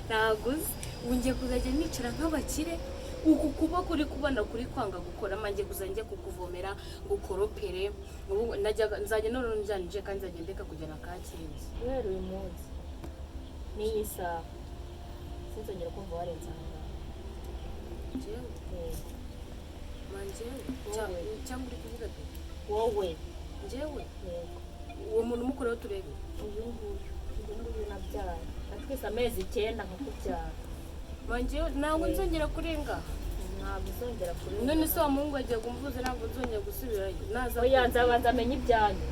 naguze ungiye kuzajya nicara nk'abakire uku kuba kuri kubana kuri kwanga gukora manjye kuzajya kukuvomera ngukoropere nzajya none njyanije kandi nzajya ndeka kujyana kakinzi rero uyu munsi n'iyi saha sinzongera kumva warenza cyangwa uri kuvuga ati wowe njyewe uwo muntu umukoreho turebe uyu nguyu nabyaye natwise amezi 9 nkakubyara manjye ntabwo nzongera kurenga ntabwo uzongera kurenga none se wa muhungu agiye kumvuza ntabwo nzongera gusubirayo naza oya nzabanza amenye ibyanyu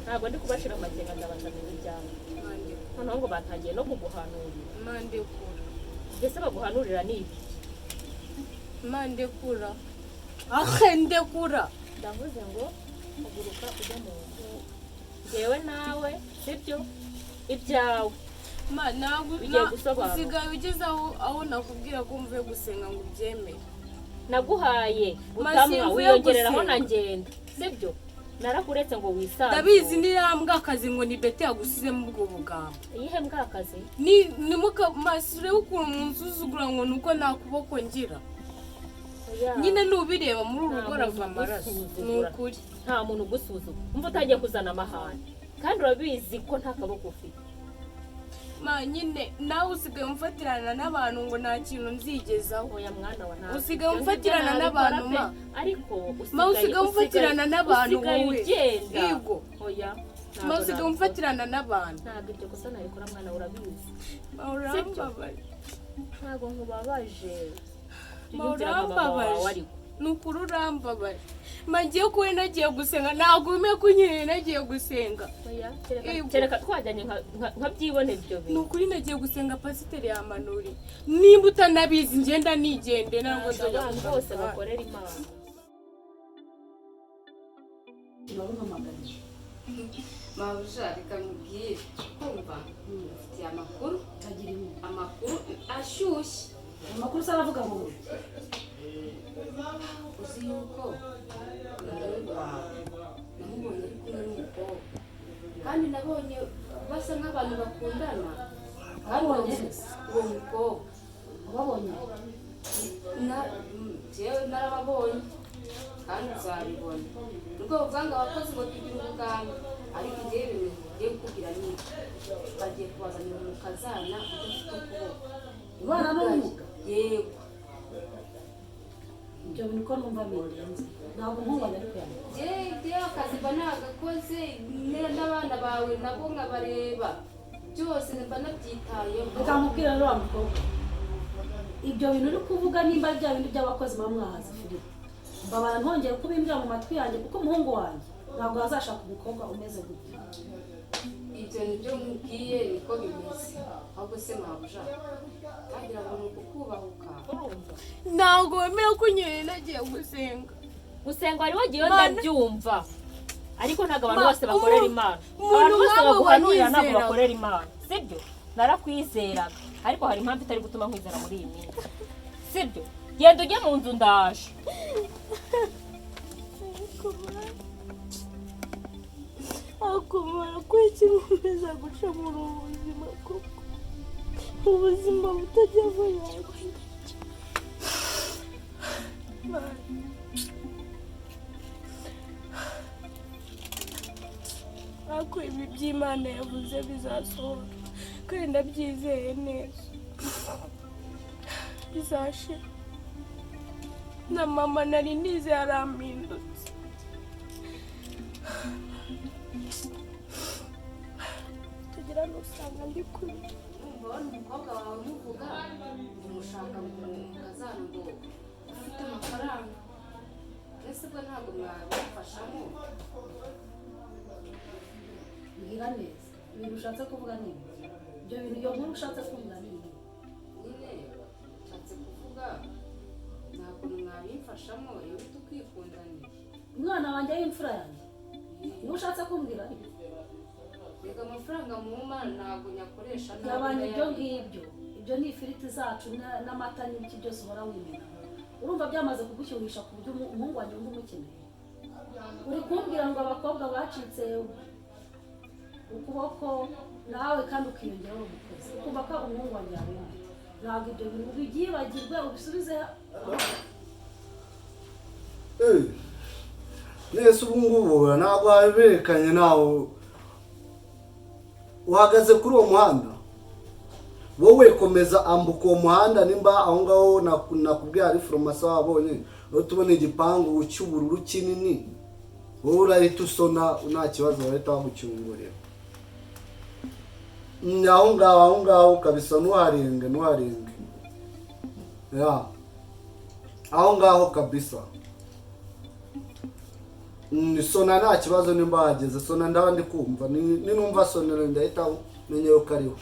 ntabwo ndi kubashira amakenga ndabanza amenye ibyanyu noneho ngo batangiye no kuguhanurira mande kura mbese baguhanurira n'ibi mande kura ahende kura ndavuze ngo uguruka ujya mu nzu njyewe nawe sibyo ibyawe ntabwo usigaye ugeze aho nakubwira ko mvuye gusenga ngo ubyemere naguhaye utamwa wiyongereraho na ngenda sibyo narakuretse ngo wisange ndabizi nirambwa akazi ngo ni bete yagusizemo ubwo bugambo iyihe mbwa akazi ni muka masure ukuntu unsuzugura ngo nuko nakuboko ngira nyine nubireba muri urugo rava amaraso nukuri nta muntu ugusuzuma umva utagiye kuzana amahane kandi urabizi ko nta kaboko ufite nyine nawe usigaye umfatirana n'abantu ngo nta kintu nzigezaho oya mwana wa ntabwo usigaye umfatirana n'abantu ariko usigaye umfatirana n'abantu wowe yego oya usigaye umfatirana n'abantu ntabwo ibyo gusa nabikora mwana urabizi urambabaje ntabwo nkubabaje urambabaje nukuri urambabaje magiye kuwe nagiye gusenga ntabwo ume kunyine nagiye gusenga kereka twajyanye nkabyibone ibyo bintu nukuri nagiye gusenga pasiteri yamanuri nimba utanabizi ngenda nigende ntabwo nzajya bose bakorera imana mabusha reka mubwire kumva mfitiye amakuru ashyushye amakuru se aravuga ngo uzi yuko umuhungu wawe namubonye ari kumwe n'umukobwa kandi nabonye basa nk'abantu bakundana babonye uwo mukobwa babonye njyewe narababonye kandi uzabibona nubwo buvanga abakozi ngo tugire ubuganga ariko njyewe ibintu ngiye kukubwira ni bagiye kubazanira umukazana udafite ukuboko ibana n'ubumuga yego ibyo bintu ko numva birenze ntabwo nkubona ariko yewe akazi mba nagakoze n'abana bawe nabo nkabareba byose mba nabyitayeho reka nkubwire rero wa mukobwa ibyo bintu uri kuvuga nimba bya bintu by'abakozi bamwahaza Philippe mbabara ntongere kubimbwira mu matwi yanjye kuko umuhungu wanjye ntabwo azashaka umukobwa umeze gutya ibyo nibyo mubwiye niko bimeze ahubwo se mwabuja kagira ngo ni ukukubahuka ntabwo wemera ko nyine nagiye gusenga wari wagiyeyo ndabyumva ariko ntabwo abantu bose bakorera imana abantu bose baguhanurira ntabwo bakorera imana sibyo narakwizeraga ariko hari impamvu itari gutuma nkwizera muri iyi minsi sibyo genda ujye mu nzu ndaje akumara kwiki nkomeza guca muri ubu buzima koko ubuzima butajya buyaga ariko ibi by'Imana yavuze bizasohora kandi ndabyizeye neza bizashira na mama nari nize yarampindutse tugira n'usanga ndi kuri mbona umukobwa wawe muvuga umushaka umukazana ngo ufite amafaranga ese bwo ntabwo mwabifashamo mbwira neza ibintu ushatse kuvuga ni ibyo bintu iyo nkuru ushatse kuvuga ni ibi nyine nshatse kuvuga ntabwo mwabimfashamo iyo tukikundanira umwana wanjye w'imfura yanjye niba ushatse kumbwira reka amafaranga mu mana ntabwo nyakoresha yabanye ibyo ngibyo ibyo ni ifiriti zacu n'amata n'ibiki byose uhora wimena urumva byamaze kugushyuhisha ku buryo umuhungu wanjye wumva umukeneye uri kumbwira ngo abakobwa bacitse ukuboko nawe kandi ukiyongeraho umukozi ukumva ko umuhungu wanjye yabimwe ntabwo ibyo bintu ubyibagirwe ubisubize nese ubu ngubu ntabwo waberekanye nawe uhagaze kuri uwo muhanda wowe komeza ambuka uwo muhanda nimba aho ngaho nakubwiye ari farumasi wabonye aho tubona igipangu cy'ubururu kinini wowe urahita usona nta kibazo bahita bagucyungurira aho ngaho kabisa ntuharenge aho ngaho kabisa sona nta kibazo nimba wageze sona ndaba ndi kumva ninumva sonera ndahita menya yuko ariho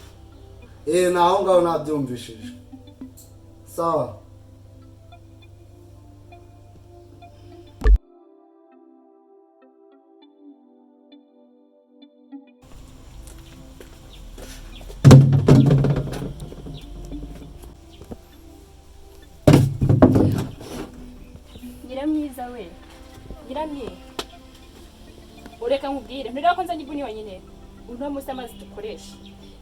ni aho ngaho nabyumvishije sawa Nyiramwiza we nyiramye ureka nkubwire ntureba ko nzanye ibuni wenyine uno munsi amazi dukoresha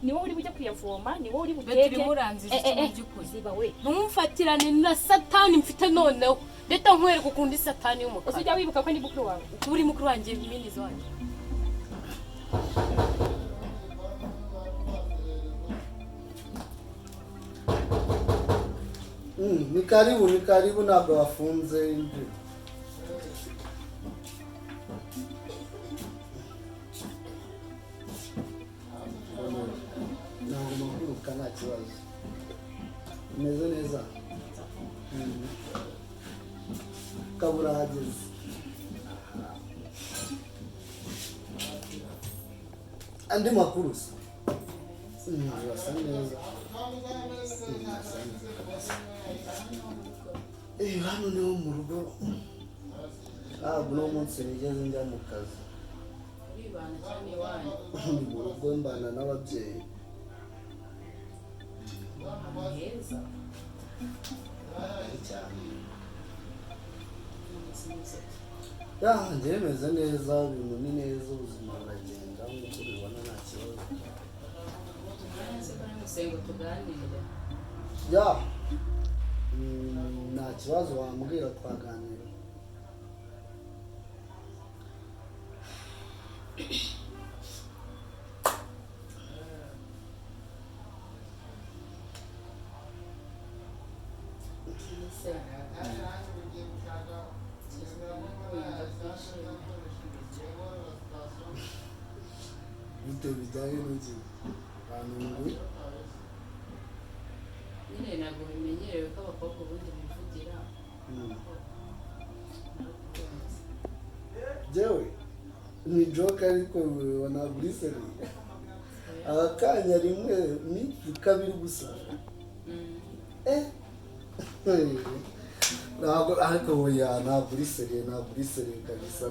ni wowe uri bujya kuyavoma ni wowe uri buteke ziba we ntumfatirane na satani mfite noneho leta nkwereka ukunda satani y'umukara ujya wibuka ko ndi mukuru wawe uri mukuru wanjye minizo wanjye ni karibu ntabwo wafunze imvura ntabwo maguruka nta kibazo umeze neza kabura hageze andi makuru se urasa neza hano niho mu rugo ntabwo uno munsi nigeze njya mu kazi ni mu rugo mbana n'ababyeyi njyewe meze neza ibintu ni neza ubuzima buragenda nk'uko ubibona nta kibazo nta kibazo wambwira twaganira bite bijyanye n'iki abantu ngwi nyine ntabwo bimenyerewe ko abakobwa ubundi bivugira jewe ni joke ariko ubona buri seri akanya rimwe ni kabiri gusa ntabwo ariko oya ntabwo uri seri kabisa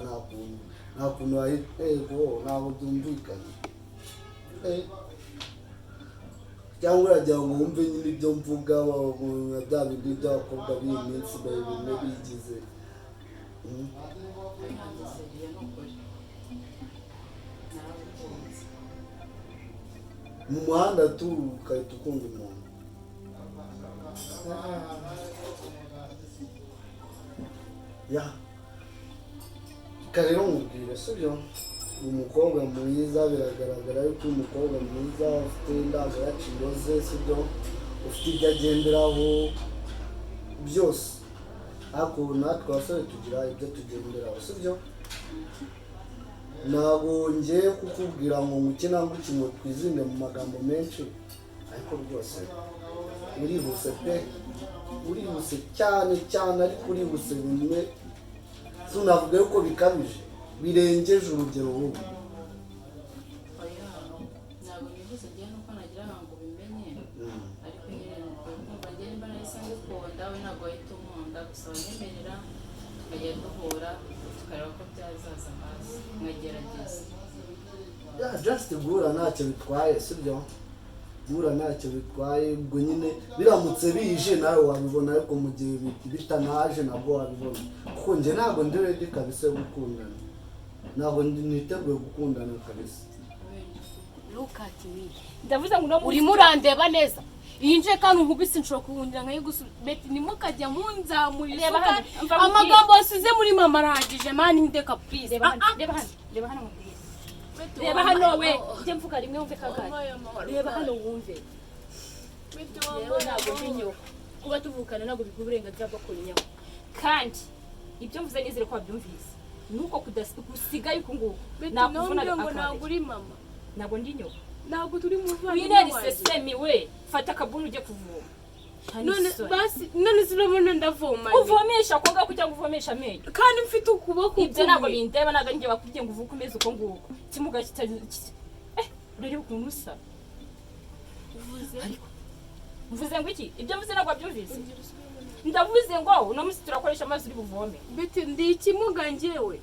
nta kuntu wahitego ntabwo byumvikana cyangwa uragira ngo wumve nyine ibyo mvuga bya bindi by'abakobwa b'iyi minsi bimwe bigize mu muhanda tu ukahita ukunda umuntu rero nkubwire sibyo umukobwa mwiza biragaragara yuko uyu mukobwa mwiza ufite indangagaciro ze sibyo ufite ibyo agenderaho byose ariko natwe abasore tugira ibyo tugenderaho sibyo ntabwo ngiye kukubwira ngo nguke nangwa ikintu twizinde mu magambo menshi ariko rwose urihuse pe urihuse cyane ariko urihuse bimwe tunavuga yuko bikabije birengeje urugero wowe ntabwo nibuze njyewe nuko nagira ngo bimenye ariko nyine kumva njyewe mba nahise ngukunda we ntabwo wahita unkunda gusa wanyemerera tukajya duhura tukareba ko byazaza hasi mwagerageza just guhura ntacyo bitwaye sibyo guhura ntacyo bitwaye ubwo nyine biramutse bije nawe wabibona ariko mu gihe bitanaje nabwo wabibona kuko njye ntabwo ndi ready kabisa yo gukundana ntabwo niteguye gukundana kabisa look at me ndavuze ngo no urimo urandeba neza iyi nje kandi nkubise nshobora kuhundira nkayigusubeti nimukajya munzamurira amagambo wasize muri mama arahagije mani ndeka please reba hano reba hano we njye mvuga rimwe wumve kagari reba hano wumve yewe ntabwo binyo kuba tuvukana ntabwo biguha uburenganzira bwo kunyaho kandi ibyo mvuze nizere ko wabyumvise nuko kusigaye uku nguku nakuvuna ngo ntabwo uri mama ntabwo ndi nyoko ntabwo turi mu vana wineri sesemi we fata akabuni ujye kuvoma none sinabona ndavoma uvomesha ko ngako cyangwa uvomesha amenyo kandi mfite ukuboko ibyo ntabwo bindeba ntabwo njye bakubwiye ngo uvuke umeze uko nguko kimuga kitari urebe ukuntu usa mvuze ngo iki ibyo mvuze ntabwo wabyumvise ndavuze ngo uno munsi turakoresha amazi uri buvome beti ndi ikimuga njyewe